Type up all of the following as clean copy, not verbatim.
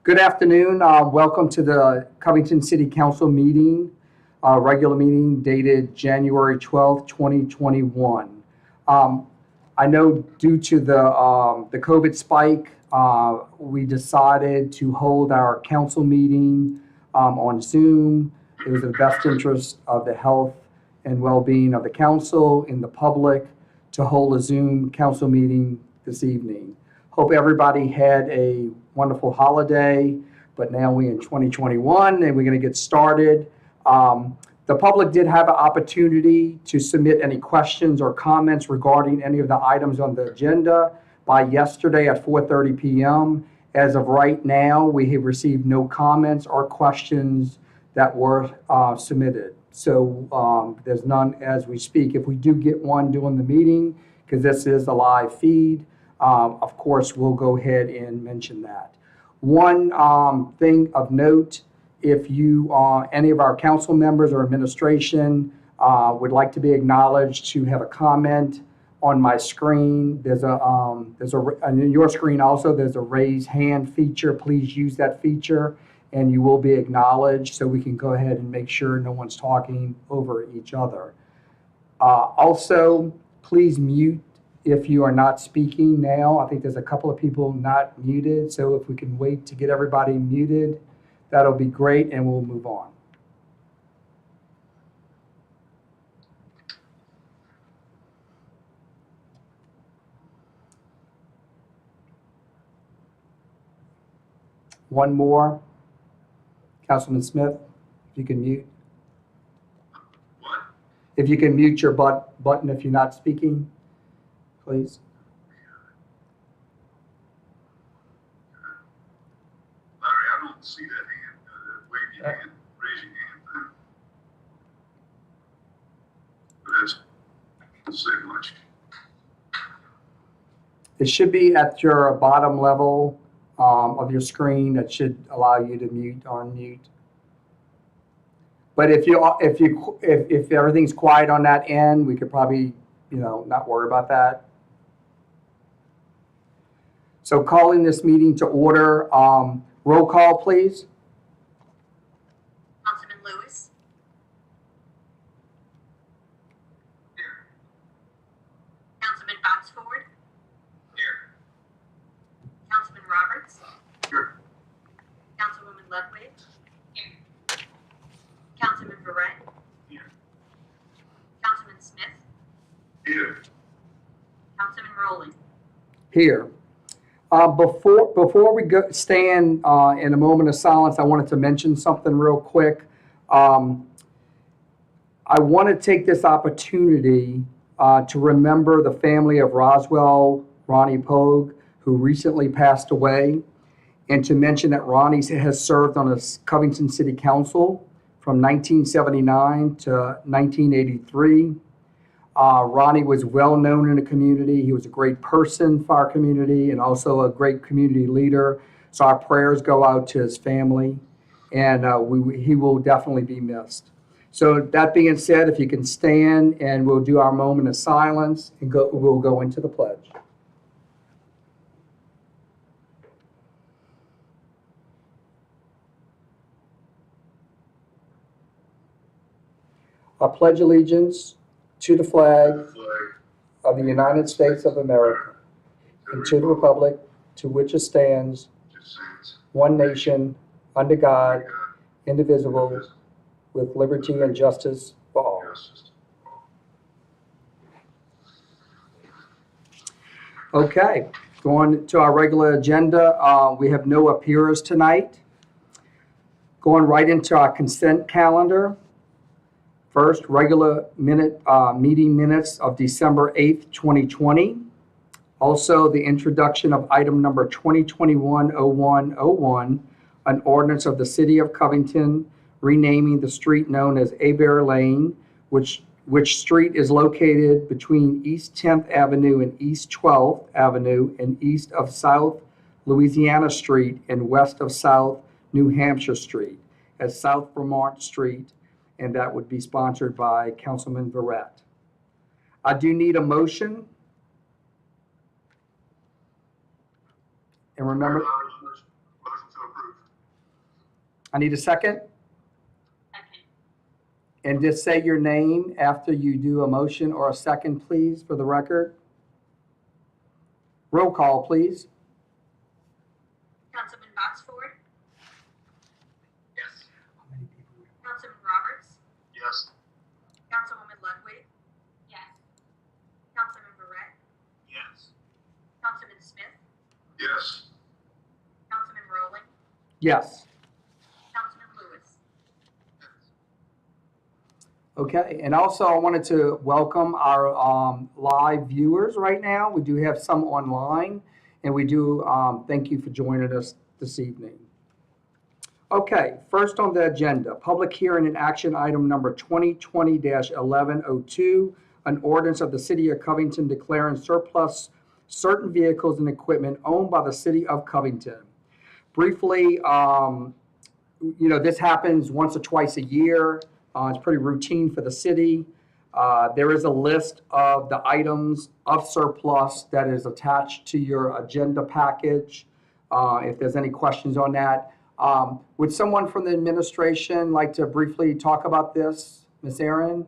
Good afternoon. Welcome to the Covington City Council meeting, regular meeting dated January 12th, 2021. I know due to the COVID spike, we decided to hold our council meeting on Zoom. It was in the best interest of the health and well-being of the council and the public to hold a Zoom council meeting this evening. Hope everybody had a wonderful holiday, but now we're in 2021 and we're going to get started. The public did have an opportunity to submit any questions or comments regarding any of the items on the agenda by yesterday at 4:30 p.m. As of right now, we have received no comments or questions that were submitted. So there's none as we speak. If we do get one during the meeting, because this is a live feed, of course, we'll go ahead and mention that. One thing of note, if you, any of our council members or administration would like to be acknowledged to have a comment on my screen, there's on your screen also, there's a raise hand feature. Please use that feature and you will be acknowledged so we can go ahead and make sure no one's talking over each other. Also, please mute if you are not speaking now. I think there's a couple of people not muted, so if we can wait to get everybody muted, that'll be great, and we'll move on. One more. Councilman Smith, if you can mute. If you can mute your button if you're not speaking, please. Larry, I don't see that hand. Wave your hand, raise your hand thing. But that's say much. It should be at your bottom level of your screen. That should allow you to mute or unmute. But if everything's quiet on that end, we could probably, not worry about that. So calling this meeting to order, roll call, please. Councilman Lewis. Here. Councilman Boxford. Here. Councilman Roberts. Here. Councilwoman Ludwig. Here. Councilman Verrett. Here. Councilman Smith. Here. Councilman Rowland. Here. Before we stand in a moment of silence, I wanted to mention something real quick. I want to take this opportunity to remember the family of Roswell Ronnie Pogue, who recently passed away, and to mention that Ronnie has served on the Covington City Council from 1979 to 1983. Ronnie was well known in the community. He was a great person for our community and also a great community leader. So our prayers go out to his family, and he will definitely be missed. So that being said, if you can stand, and we'll do our moment of silence and we'll go into the pledge. I pledge allegiance to the flag of the United States of America and to the republic to which it stands, one nation, under God, indivisible, with liberty and justice for all. Okay, going to our regular agenda, we have no appearers tonight. Going right into our consent calendar. First, regular meeting minutes of December 8th, 2020. Also, the introduction of item number 2021-0101, an ordinance of the City of Covington renaming the street known as Abear Lane, which street is located between East 10th Avenue and East 12th Avenue and east of South Louisiana Street and west of South New Hampshire Street as South Vermont Street, and that would be sponsored by Councilman Verrett. I do need a motion. And remember, Motion to approve. I need a second. Second. And just say your name after you do a motion or a second, please, for the record. Roll call, please. Councilman Boxford? Yes. Councilman Roberts? Yes. Councilwoman Ludwig? Yes. Councilman Verret? Yes. Councilman Smith? Yes. Councilman Rowling? Yes. Councilman Lewis? Okay, and also I wanted to welcome our live viewers right now. We do have some online, and we do thank you for joining us this evening. Okay, first on the agenda, public hearing and action item number 2020-1102, an ordinance of the City of Covington declaring surplus certain vehicles and equipment owned by the City of Covington. Briefly, this happens once or twice a year. It's pretty routine for the city. There is a list of the items of surplus that is attached to your agenda package. If there's any questions on that. Would someone from the administration like to briefly talk about this? Ms. Aaron? Rod,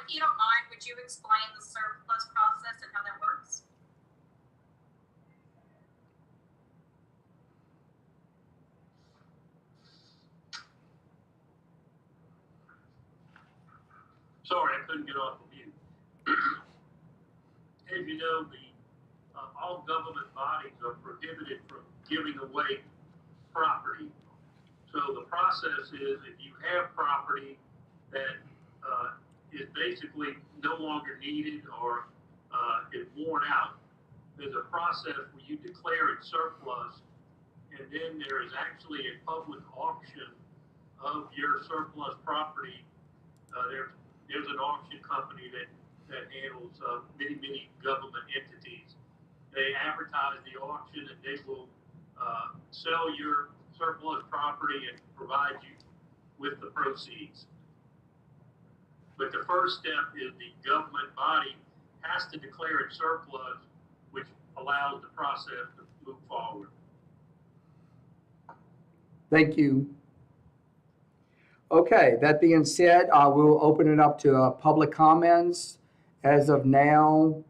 if you don't mind, would you explain the surplus process and how that works? Sorry, I couldn't get off of mute. As you know, all government bodies are prohibited from giving away property. So the process is if you have property that is basically no longer needed or is worn out, there's a process where you declare it surplus, and then there is actually a public auction of your surplus property. There's an auction company that handles many government entities. They advertise the auction and they will sell your surplus property and provide you with the proceeds. But the first step is the government body has to declare it surplus, which allows the process to move forward. Thank you. Okay, that being said, we'll open it up to public comments. As of now,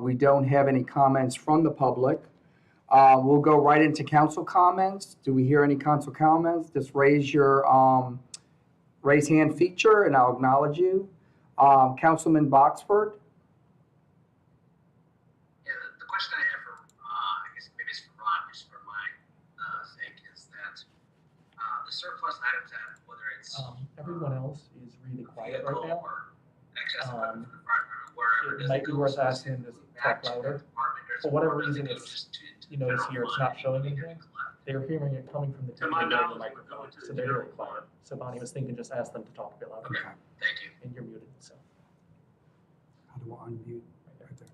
we don't have any comments from the public. We'll go right into council comments. Do we hear any council comments? Just raise your raise hand feature and I'll acknowledge you. Councilman Boxford? Yeah, the question I have for, I guess maybe it's for Ron, just for my sake, is that the surplus items that, whether it's Everyone else is really quiet right vehicle now. or excess equipment for the fire department, wherever, It does might it be go worth specifically asking to back talk to the louder. department, or For whatever does it reason, go it's, just to you notice general here, it's fund not showing and anything. collect? They're hearing it coming from the To TV my and the knowledge, we're microphone, going to the so they're really general quiet. fund. So Bonnie was thinking, just ask them to talk a bit louder, Okay, thank you. and you're muted, so. How do I unmute? right there. Right there.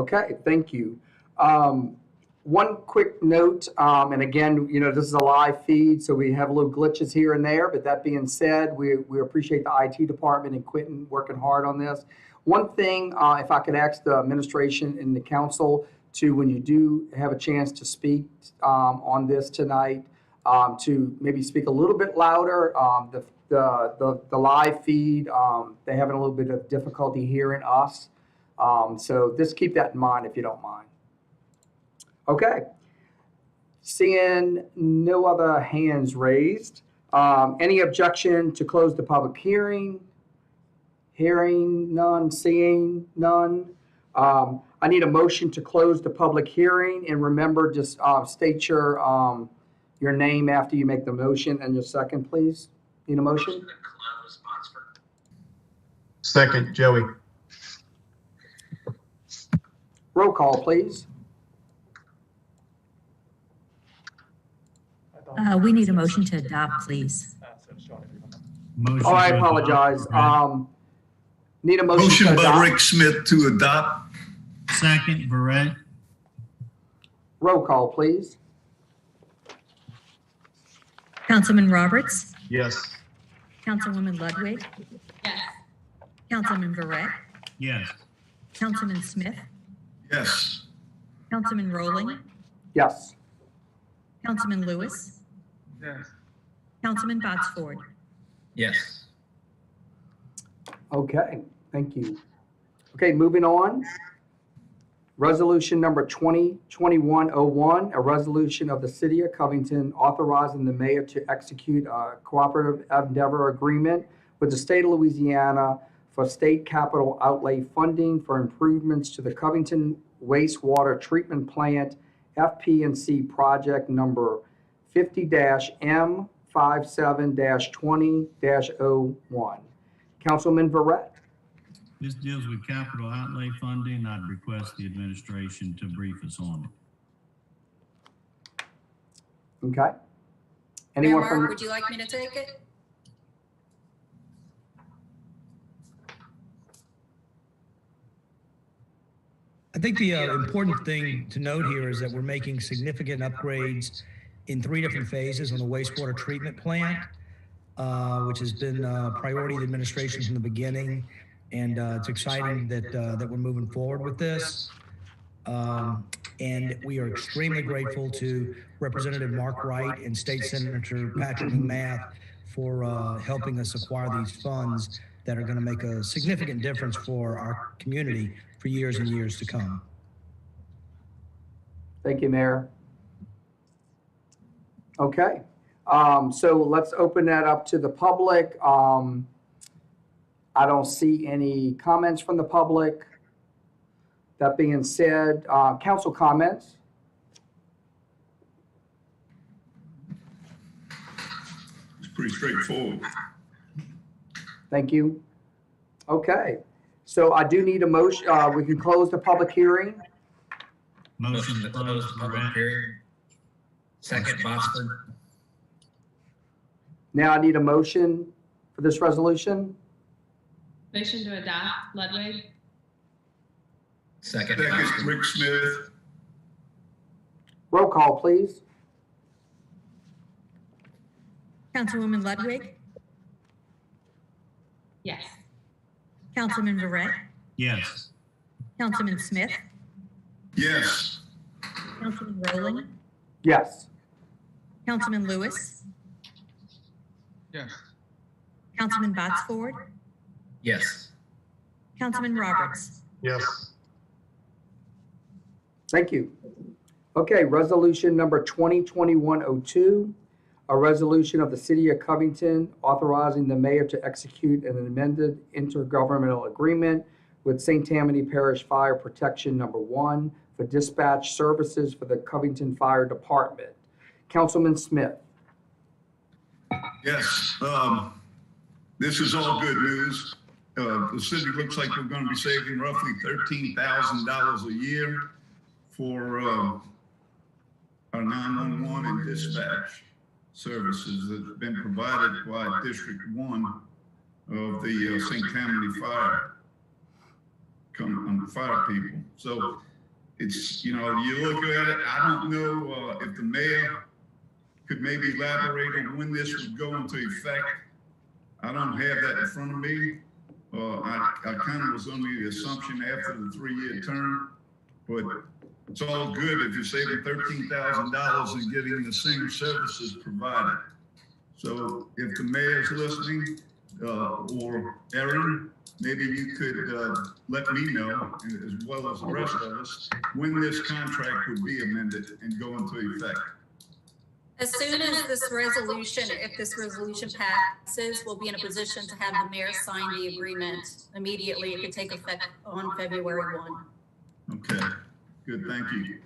Okay, thank you. One quick note, and again, this is a live feed, so we have little glitches here and there, but that being said, we appreciate the IT department and Quentin working hard on this. One thing, if I could ask the administration and the council to, when you do have a chance to speak on this tonight, to maybe speak a little bit louder. The live feed, they're having a little bit of difficulty hearing us. So just keep that in mind if you don't mind. Okay. Seeing no other hands raised, any objection to close the public hearing? Hearing none, seeing none. I need a motion to close the public hearing, and remember, just state your name after you make the motion and your second, please. Need a motion? Motion to close, Botsford. Second, Joey. Roll call, please. I thought- We need a motion to adopt, please. So it's showing everyone. Motion Oh, I to apologize. adopt. Need a motion Motion to by adopt. Rick Smith to adopt. Second, Barrett. Roll call, please. Councilman Roberts, Yes. Councilwoman Ludwig, Yes. Councilman Verret, Yes. Councilman Smith, Yes. Councilman Rowling, Yes. Councilman Lewis, Yes. Councilman Botsford. Yes. Okay, thank you. Okay, moving on. Resolution number 2021-01, a resolution of the City of Covington authorizing the mayor to execute a cooperative endeavor agreement with the state of Louisiana for state capital outlay funding for improvements to the Covington wastewater treatment plant FP&C project number 50-M57-20-01. Councilman Verret. This deals with capital outlay funding. I'd request the administration to brief us on it. Okay. Mayor Anyone Mark, from, would you like me to take it? I think the important thing to note here is that we're making significant upgrades in 3 different phases on the wastewater treatment plant, which has been a priority of the administration from the beginning. And it's exciting that we're moving forward with this. And we are extremely grateful to Representative Mark Wright and State Senator Patrick McMath for helping us acquire these funds that are going to make a significant difference for our community for years and years to come. thank you, Mayor. Okay, so let's open that up to the public. I don't see any comments from the public. That being said, council comments. It's pretty straightforward. Thank you. Okay, so I do need a motion. We can close the public hearing. Motion to close, Verret. hearing. Second, Botsford. Now I need a motion for this resolution. Motion to adopt, Ludwig. Second, Second, Botsford. Rick Smith. Roll call, please. Councilwoman Ludwig. Yes. Councilman Verret. Yes. Councilman Smith. Yes. Councilman Rowland. Yes. Councilman Lewis. Yes. Councilman Botsford. Yes. Councilman Roberts. Yes. Thank you. Okay, resolution number 2021-02, a resolution of the City of Covington authorizing the mayor to execute an amended intergovernmental agreement with St. Tammany Parish Fire Protection Number 1 for dispatch services for the Covington Fire Department. Councilman Smith. Yes. This is all good news. The city looks like we're going to be saving roughly $13,000 a year for our 911 and dispatch services that have been provided by District 1 of the St. Tammany Fire people. So it's, you look at it, I don't know if the mayor could maybe elaborate on when this would go into effect. I don't have that in front of me. I kind of was under the assumption after the 3-year term, but it's all good if you're saving $13,000 and getting the same services provided. So if the mayor's listening, or Erin, maybe you could let me know, as well as the rest of us, when this contract would be amended and go into effect. As soon as this resolution, if this resolution passes, we'll be in a position to have the mayor sign the agreement immediately. It could take effect on February 1. Okay, good, thank you.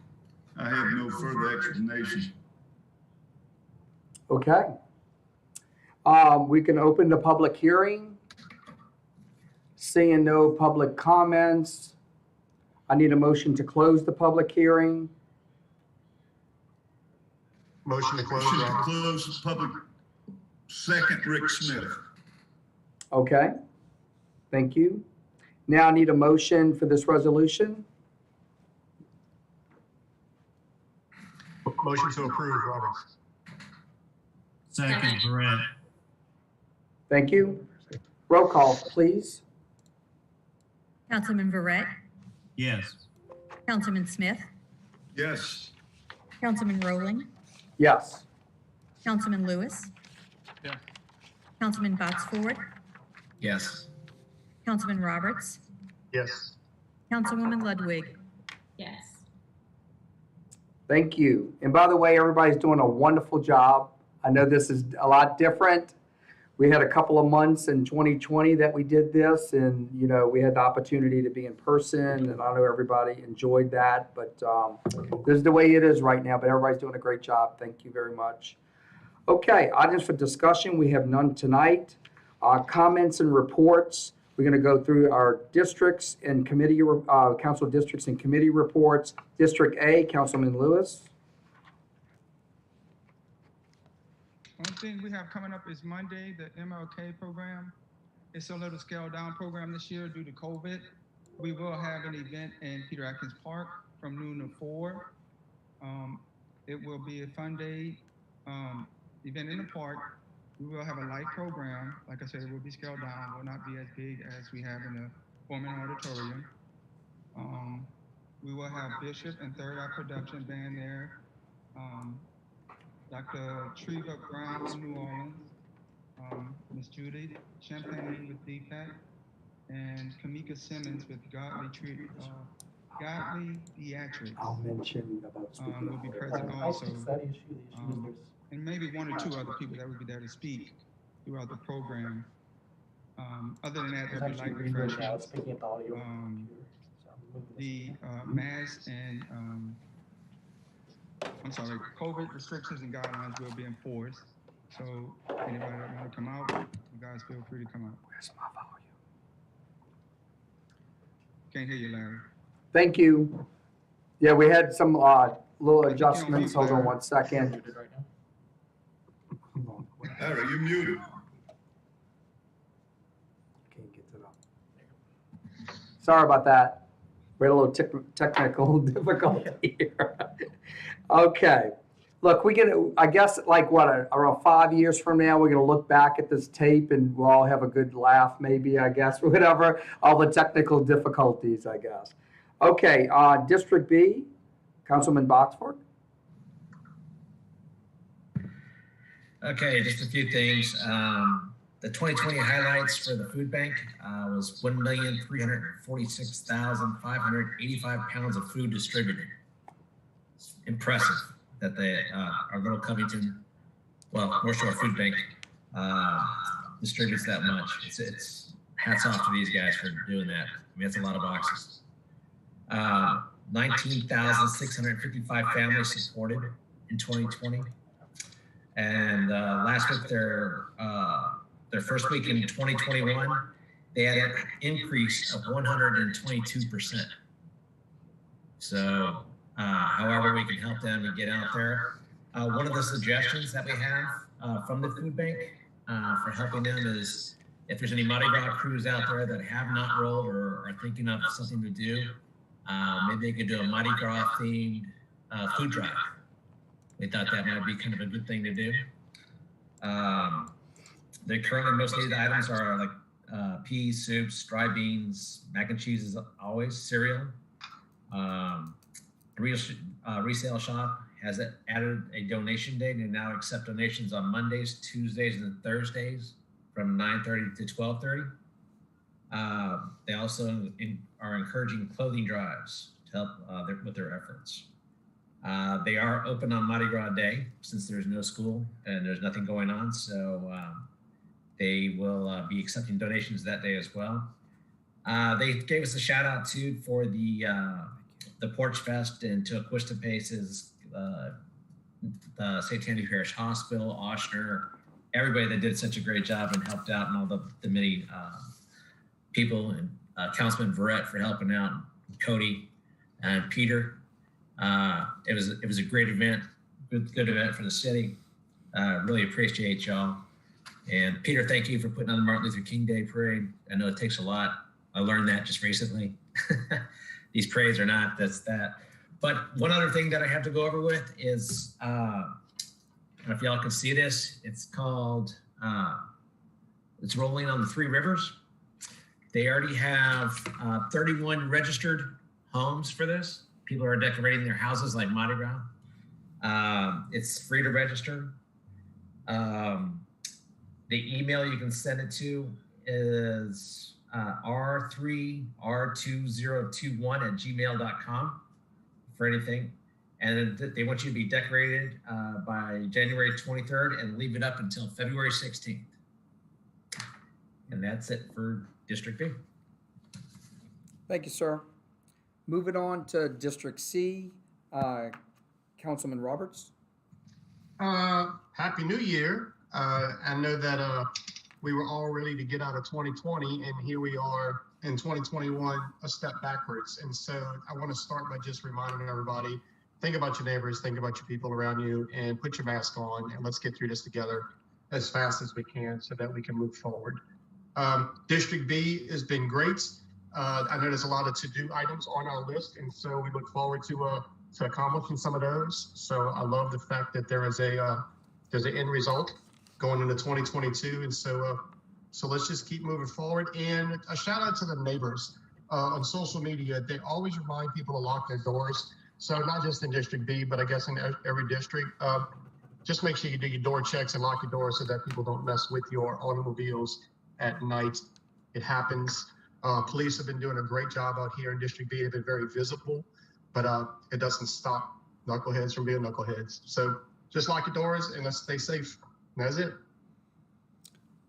I have no further explanation. Okay. We can open the public hearing. Seeing no public comments, I need a motion to close the public hearing. Motion to close public. Second, Rick Smith. Okay, thank you. Now I need a motion for this resolution. Motion to approve, Roberts. Second, Verret. Thank you. Roll call, please. Councilman Verret. Yes. Councilman Smith. Yes. Councilman Rowland. Yes. Councilman Lewis. Yes. Councilman Botsford. Yes. Councilman Roberts. Yes. Councilwoman Ludwig. Yes. Thank you. And by the way, everybody's doing a wonderful job. I know this is a lot different. We had a couple of months in 2020 that we did this, and we had the opportunity to be in person, and I know everybody enjoyed that. But this is the way it is right now. But everybody's doing a great job. Thank you very much. Okay, items for discussion. We have none tonight. Comments and reports. We're going to go through our districts and committee, council districts and committee reports. District A, Councilman Lewis. One thing we have coming up is Monday, the MLK program. It's a little scaled down program this year due to COVID. We will have an event in Peter Atkins Park from noon to 4. It will be a fun day event in the park. We will have a light program. Like I said, it will be scaled down. It will not be as big as we have in the Foreman Auditorium. We will have Bishop and Third Eye Production Band there. Dr. Treva Brown from New Orleans, Miss Judy Champagne with DPAC, and Kamika Simmons with Godly Theatrics. I'll mention about Will be present also. And maybe one or two other people that would be there to speak throughout the program. Other than that, there'll be light refreshments. The mask and COVID restrictions and guidelines will be enforced. So anybody that want to come out, you guys feel free to come out. Where's my volume? Can't hear you, Larry. Thank you. Yeah, we had some little adjustments. Hold on one second. Larry, you're muted. Can't get to that. Sorry about that. We had a little technical difficulty here. Okay. Look, I guess around 5 years from now, we're going to look back at this tape and we'll all have a good laugh, maybe, I guess, whatever, all the technical difficulties, I guess. Okay, District B, Councilman Botsford. Okay, just a few things. The 2020 highlights for the food bank was 1,346,585 pounds of food distributed. It's impressive that our little Covington, North Shore Food Bank distributes that much. It's hats off to these guys for doing that. I mean, that's a lot of boxes. 19,655 families supported in 2020. And last week, their first week in 2021, they had an increase of 122%. So, however we can help them and get out there. One of the suggestions that we have from the food bank for helping them is if there's any Mardi Gras crews out there that have not rolled or are thinking of something to do, maybe they could do a Mardi Gras themed food drive. We thought that might be kind of a good thing to do. The currently most needed items are like peas, soups, dry beans, mac and cheese as always, cereal. Resale shop has added a donation day. They now accept donations on Mondays, Tuesdays, and Thursdays from 9:30 to 12:30. They also are encouraging clothing drives to help with their efforts. They are open on Mardi Gras Day since there's no school and there's nothing going on. So they will be accepting donations that day as well. They gave us a shout out too for the Porch Fest and to Aquista Paces, the St. Tammany Parish Hospital, Oshner, everybody that did such a great job and helped out, and all the many people, and Councilman Verrett for helping out, Cody and Peter. It was a great event, good event for the city. Really appreciate y'all. And Peter, thank you for putting on the Martin Luther King Day Parade. I know it takes a lot. I learned that just recently. These parades are not, that's that. But one other thing that I have to go over with is, I don't know if y'all can see this, it's called, it's Rolling on the Three Rivers. They already have 31 registered homes for this. People are decorating their houses like Mardi Gras. It's free to register. The email you can send it to is r3r2021@gmail.com for anything. And they want you to be decorated by January 23rd and leave it up until February 16th. And that's it for District B. Thank you, sir. Moving on to District C, Councilman Roberts. Happy New Year. I know that we were all ready to get out of 2020, and here we are in 2021, a step backwards. And so I want to start by just reminding everybody, think about your neighbors, think about your people around you, and put your mask on, and let's get through this together as fast as we can so that we can move forward. District B has been great. I know there's a lot of to-do items on our list, and so we look forward to accomplishing some of those. So I love the fact that there's an end result going into 2022, and so let's just keep moving forward. And a shout out to the neighbors on social media. They always remind people to lock their doors. So not just in District B, but I guess in every district. Just make sure you do your door checks and lock your doors so that people don't mess with your automobiles at night. It happens. Police have been doing a great job out here in District B. They've been very visible, but it doesn't stop knuckleheads from being knuckleheads. So just lock your doors and let's stay safe. And that's it.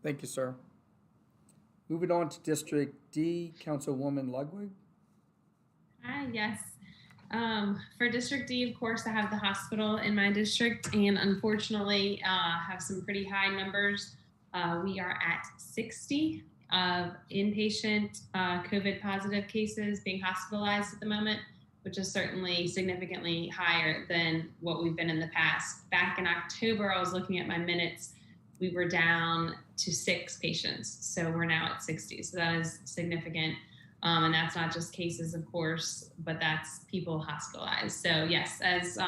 Thank you, sir. Moving on to District D, Councilwoman Ludwig. Hi, yes. For District D, of course, I have the hospital in my district, and unfortunately have some pretty high numbers. We are at 60 of inpatient COVID positive cases being hospitalized at the moment, which is certainly significantly higher than what we've been in the past. Back in October, I was looking at my minutes, we were down to 6 patients. So we're now at 60. So that is significant. And that's not just cases, of course, but that's people hospitalized. So yes, as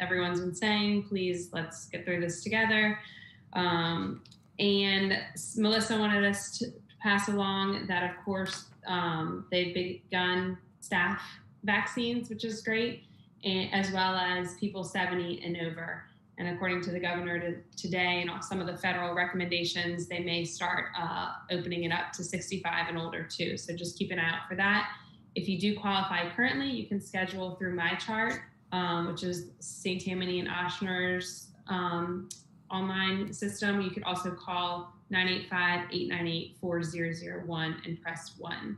everyone's been saying, please, let's get through this together. And Melissa wanted us to pass along that, of course, they've begun staff vaccines, which is great, and as well as people 70 and over. And according to the governor today and some of the federal recommendations, they may start opening it up to 65 and older too. So just keep an eye out for that. If you do qualify currently, you can schedule through MyChart, which is St. Tammany and Ochsner's online system. You could also call 985-898-4001 and press 1.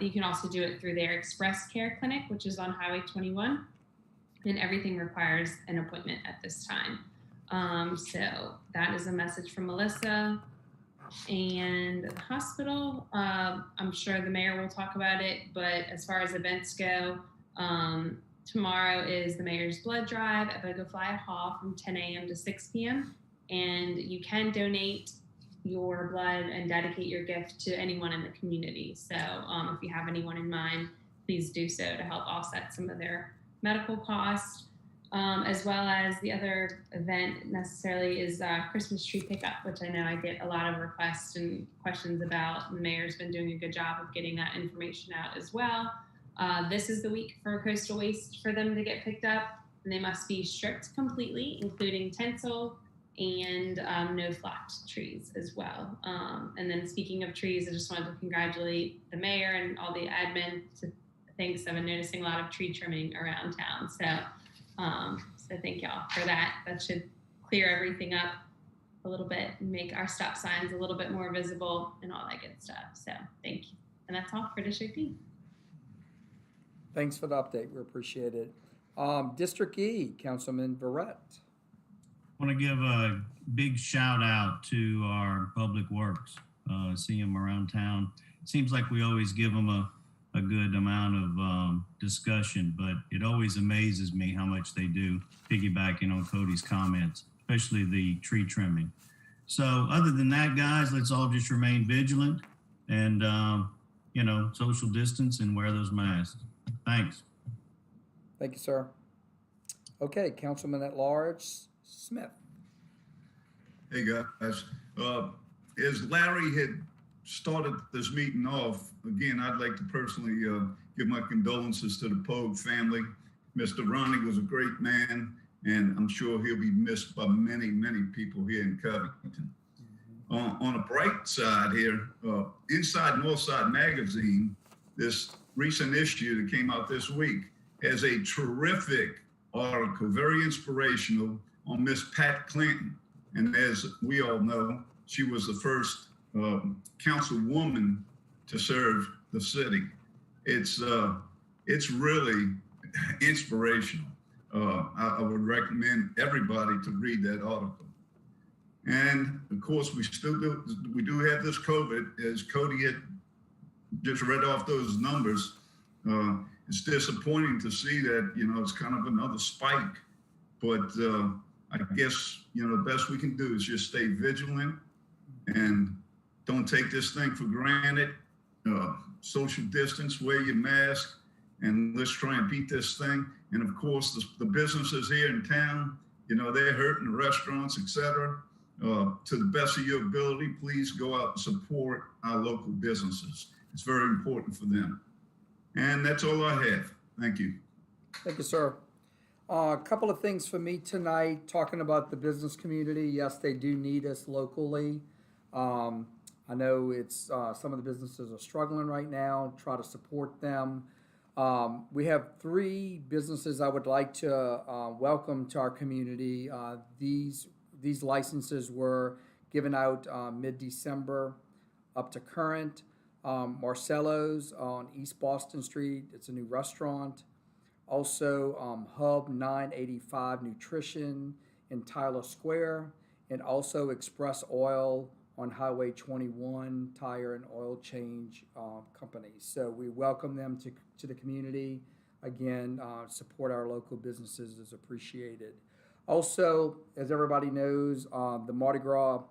You can also do it through their Express Care Clinic, which is on Highway 21. And everything requires an appointment at this time. So that is a message from Melissa. And the hospital, I'm sure the mayor will talk about it, but as far as events go, tomorrow is the mayor's blood drive at Bogafly Hall from 10 a.m. to 6 p.m. And you can donate your blood and dedicate your gift to anyone in the community. So if you have anyone in mind, please do so to help offset some of their medical costs, as well as the other event necessarily is Christmas tree pickup, which I know I get a lot of requests and questions about. The mayor's been doing a good job of getting that information out as well. This is the week for coastal waste for them to get picked up, and they must be stripped completely, including tinsel and no flocked trees as well. And then speaking of trees, I just wanted to congratulate the mayor and all the admin. Thanks, I've been noticing a lot of tree trimming around town. So thank y'all for that. That should clear everything up a little bit and make our stop signs a little bit more visible and all that good stuff. So thank you. And that's all for District D. Thanks for the update. We appreciate it. District E, Councilman Verrett. I want to give a big shout out to our public works. See them around town. It seems like we always give them a good amount of discussion, but it always amazes me how much they do, piggybacking on Cody's comments, especially the tree trimming. So other than that, guys, let's all just remain vigilant and, social distance and wear those masks. Thanks. Thank you, sir. Okay, Councilman at Large Smith. Hey, guys. As Larry had started this meeting off, again, I'd like to personally give my condolences to the Pogue family. Mr. Ronnie was a great man, and I'm sure he'll be missed by many, many people here in Covington. On a bright side here, Inside Northside Magazine, this recent issue that came out this week, has a terrific article, very inspirational, on Miss Pat Clinton. And as we all know, she was the first councilwoman to serve the city. It's really inspirational. I would recommend everybody to read that article. And of course, we do have this COVID, as Cody had just read off those numbers. It's disappointing to see that, it's kind of another spike, but I guess, the best we can do is just stay vigilant and don't take this thing for granted. Social distance, wear your mask, and let's try and beat this thing. And of course, the businesses here in town, they're hurting, the restaurants, etc. To the best of your ability, please go out and support our local businesses. It's very important for them. And that's all I have. Thank you. Thank you, sir. A couple of things for me tonight, talking about the business community. Yes, they do need us locally. I know it's some of the businesses are struggling right now. Try to support them. We have 3 businesses I would like to welcome to our community. These licenses were given out mid-December up to current. Marcello's on East Boston Street. It's a new restaurant. Also, Hub 985 Nutrition in Tyler Square, and also Express Oil on Highway 21, tire and oil change companies. So we welcome them to the community. Again, support our local businesses is appreciated. Also, as everybody knows, the Mardi Gras,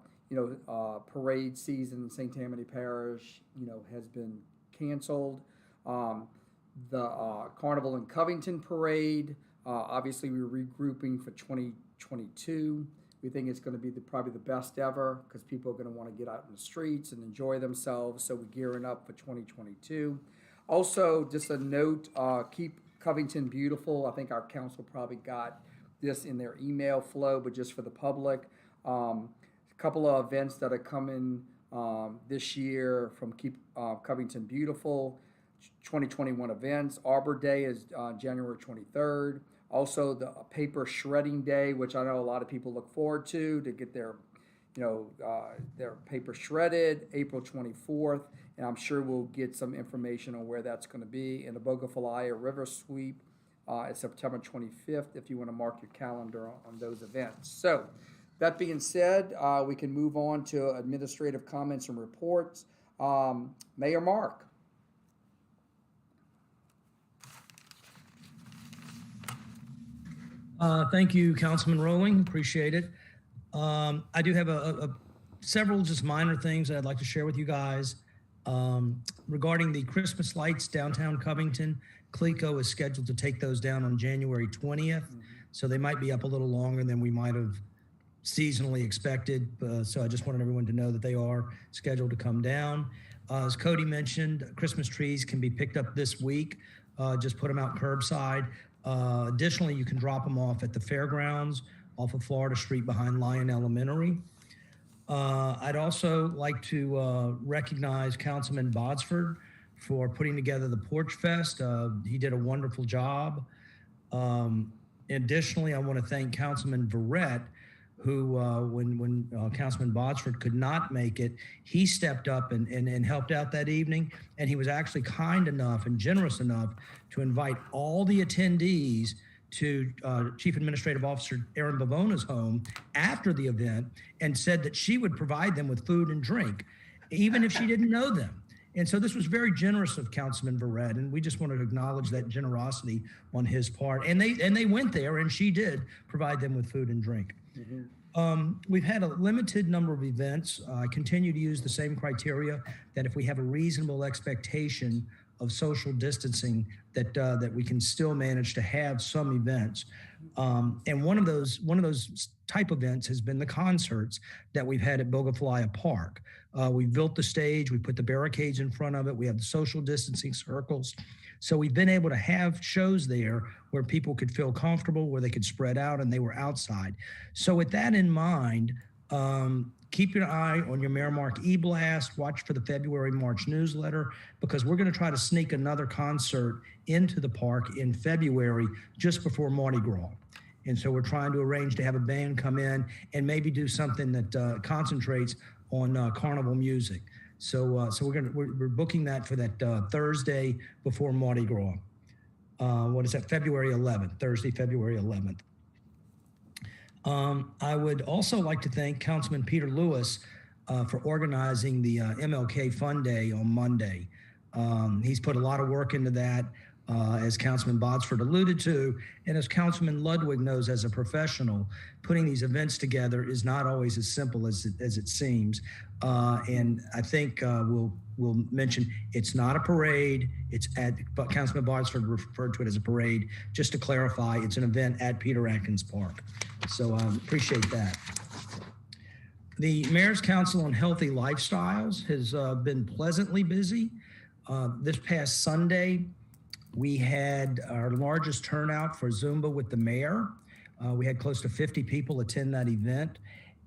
parade season in St. Tammany Parish, has been canceled. The Carnival in Covington parade, obviously we're regrouping for 2022. We think it's going to be probably the best ever because people are going to want to get out in the streets and enjoy themselves. So we're gearing up for 2022. Also, just a note, keep Covington beautiful. I think our council probably got this in their email flow, but just for the public. A couple of events that are coming this year from Keep Covington Beautiful. 2021 events. Arbor Day is January 23rd. Also, the paper shredding day, which I know a lot of people look forward to get their paper shredded, April 24th. And I'm sure we'll get some information on where that's going to be. And the Bogafalaya River Sweep is September 25th, if you want to mark your calendar on those events. So, that being said, we can move on to administrative comments and reports. Mayor Mark. Thank you, Councilman Rowling. Appreciate it. I do have several just minor things that I'd like to share with you guys. Regarding the Christmas lights downtown Covington, CLECO is scheduled to take those down on January 20th. So they might be up a little longer than we might have seasonally expected. So I just wanted everyone to know that they are scheduled to come down. As Cody mentioned, Christmas trees can be picked up this week. Just put them out curbside. Additionally, you can drop them off at the fairgrounds off of Florida Street behind Lyon Elementary. I'd also like to recognize Councilman Botsford for putting together the Porch Fest. He did a wonderful job. Additionally, I want to thank Councilman Verrett, who, when Councilman Botsford could not make it, he stepped up and helped out that evening. And he was actually kind enough and generous enough to invite all the attendees to Chief Administrative Officer Erin Bavona's home after the event and said that she would provide them with food and drink, even if she didn't know them. And so this was very generous of Councilman Verrett, and we just wanted to acknowledge that generosity on his part. And they went there, and she did provide them with food and drink. We've had a limited number of events. I continue to use the same criteria that if we have a reasonable expectation of social distancing, that we can still manage to have some events. And one of those type events has been the concerts that we've had at Bogaflaya Park. We built the stage, we put the barricades in front of it, we have the social distancing circles. So we've been able to have shows there where people could feel comfortable, where they could spread out and they were outside. So with that in mind, keep your eye on your Marimark e-blast, watch for the February, March newsletter, because we're going to try to sneak another concert into the park in February, just before Mardi Gras. And so we're trying to arrange to have a band come in and maybe do something that concentrates on carnival music. So we're booking that for that Thursday before Mardi Gras. What is that? February 11th, Thursday, February 11th. I would also like to thank Councilman Peter Lewis for organizing the MLK Fun Day on Monday. He's put a lot of work into that, as Councilman Botsford alluded to, and as Councilman Ludwig knows as a professional, putting these events together is not always as simple as it seems. And I think we'll mention it's not a parade. But Councilman Botsford referred to it as a parade. Just to clarify, it's an event at Peter Atkins Park. So appreciate that. The Mayor's Council on Healthy Lifestyles has been pleasantly busy. This past Sunday, we had our largest turnout for Zumba with the mayor. We had close to 50 people attend that event.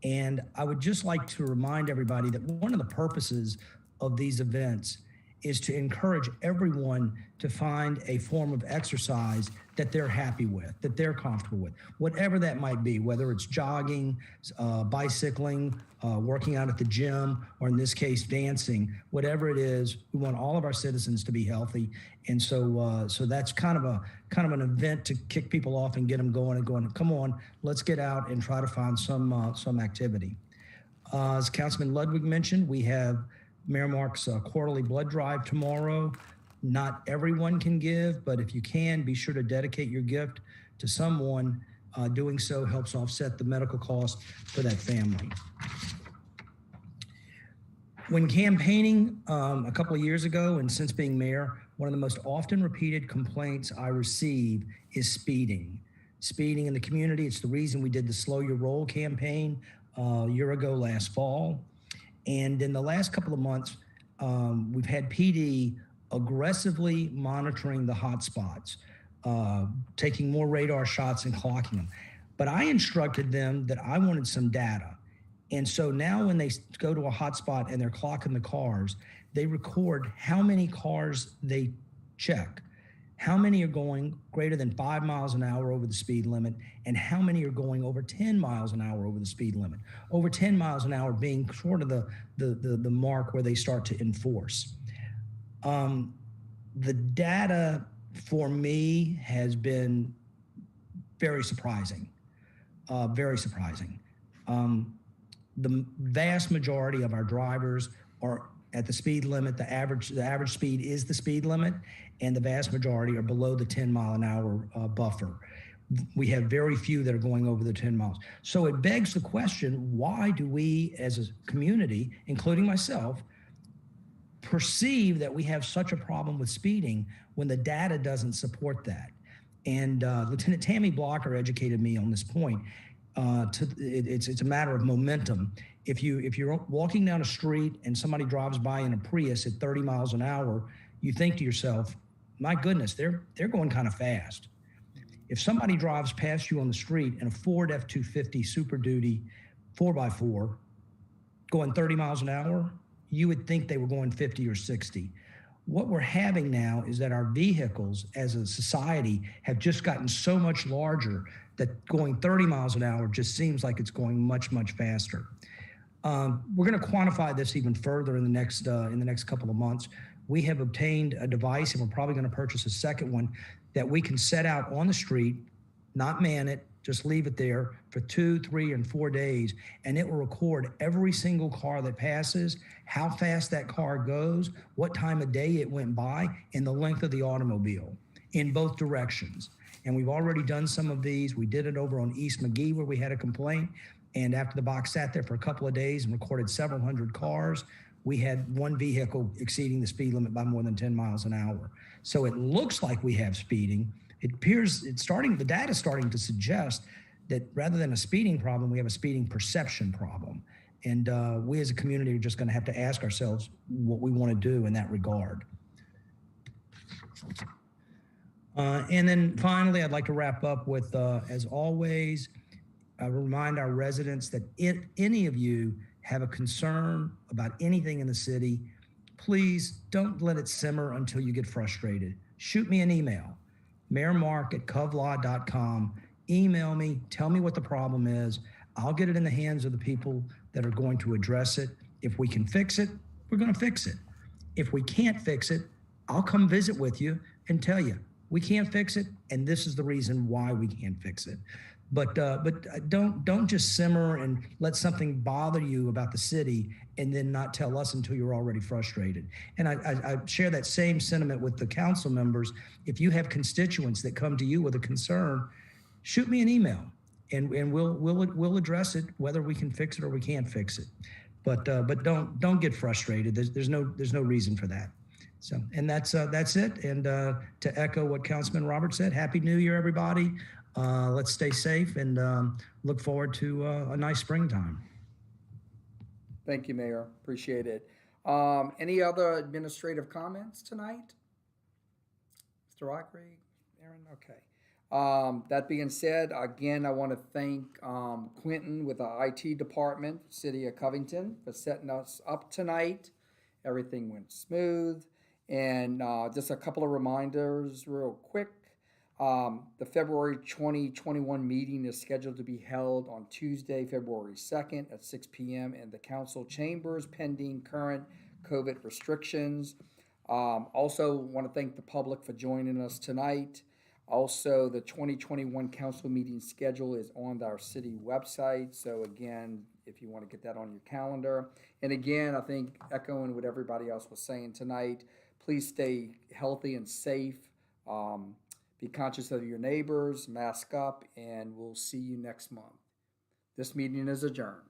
And I would just like to remind everybody that one of the purposes of these events is to encourage everyone to find a form of exercise that they're happy with, that they're comfortable with, whatever that might be, whether it's jogging, bicycling, working out at the gym, or in this case, dancing, whatever it is. We want all of our citizens to be healthy. And so that's kind of an event to kick people off and get them going, come on, let's get out and try to find some activity. As Councilman Ludwig mentioned, we have Marimark's quarterly blood drive tomorrow. Not everyone can give, but if you can, be sure to dedicate your gift to someone. Doing so helps offset the medical cost for that family. When campaigning a couple of years ago, and since being mayor, one of the most often repeated complaints I receive is speeding. Speeding in the community. It's the reason we did the Slow Your Roll campaign a year ago last fall. And in the last couple of months, we've had PD aggressively monitoring the hot spots, taking more radar shots and clocking them. But I instructed them that I wanted some data. And so now when they go to a hot spot and they're clocking the cars, they record how many cars they check, how many are going greater than 5 miles an hour over the speed limit, and how many are going over 10 miles an hour over the speed limit. Over 10 miles an hour being sort of the mark where they start to enforce. The data for me has been very surprising, very surprising. The vast majority of our drivers are at the speed limit. The average speed is the speed limit, and the vast majority are below the 10 mile an hour buffer. We have very few that are going over the 10 miles. So it begs the question, why do we as a community, including myself, perceive that we have such a problem with speeding when the data doesn't support that? And Lieutenant Tammy Blocker educated me on this point. It's a matter of momentum. If you're walking down a street and somebody drives by in a Prius at 30 miles an hour, you think to yourself, my goodness, they're going kind of fast. If somebody drives past you on the street in a Ford F-250 Super Duty 4x4 going 30 miles an hour, you would think they were going 50 or 60. What we're having now is that our vehicles as a society have just gotten so much larger that going 30 miles an hour just seems like it's going much, much faster. We're going to quantify this even further in the next couple of months. We have obtained a device, and we're probably going to purchase a second one, that we can set out on the street, not man it, just leave it there for 2, 3, and 4 days, and it will record every single car that passes, how fast that car goes, what time of day it went by, and the length of the automobile in both directions. And we've already done some of these. We did it over on East McGee where we had a complaint, and after the box sat there for a couple of days and recorded several hundred cars, we had one vehicle exceeding the speed limit by more than 10 miles an hour. So it looks like we have speeding, it appears the data is starting to suggest that rather than a speeding problem, we have a speeding perception problem. And we as a community are just going to have to ask ourselves what we want to do in that regard. And then finally, I'd like to wrap up with, as always, I remind our residents that if any of you have a concern about anything in the city, please don't let it simmer until you get frustrated. Shoot me an email, mayormark@covlaw.com. Email me, tell me what the problem is. I'll get it in the hands of the people that are going to address it. If we can fix it, we're going to fix it. If we can't fix it, I'll come visit with you and tell you we can't fix it, and this is the reason why we can't fix it. But don't just simmer and let something bother you about the city and then not tell us until you're already frustrated. And I share that same sentiment with the council members. If you have constituents that come to you with a concern, shoot me an email, and we'll address it, whether we can fix it or we can't fix it. But don't get frustrated. There's no reason for that. So, and that's it. And to echo what Councilman Roberts said, Happy New Year, everybody. Let's stay safe and look forward to a nice springtime. Thank you, Mayor. Appreciate it. Any other administrative comments tonight? Mr. Rockrig, Aaron? Okay. That being said, again, I want to thank Quentin with the IT department, City of Covington, for setting us up tonight. Everything went smooth. And just a couple of reminders real quick. The February 2021 meeting is scheduled to be held on Tuesday, February 2nd at 6 p.m. in the council chambers pending current COVID restrictions. Also want to thank the public for joining us tonight. Also, the 2021 council meeting schedule is on our city website. So again, if you want to get that on your calendar. And again, I think echoing what everybody else was saying tonight, please stay healthy and safe. Be conscious of your neighbors, mask up, and we'll see you next month. This meeting is adjourned.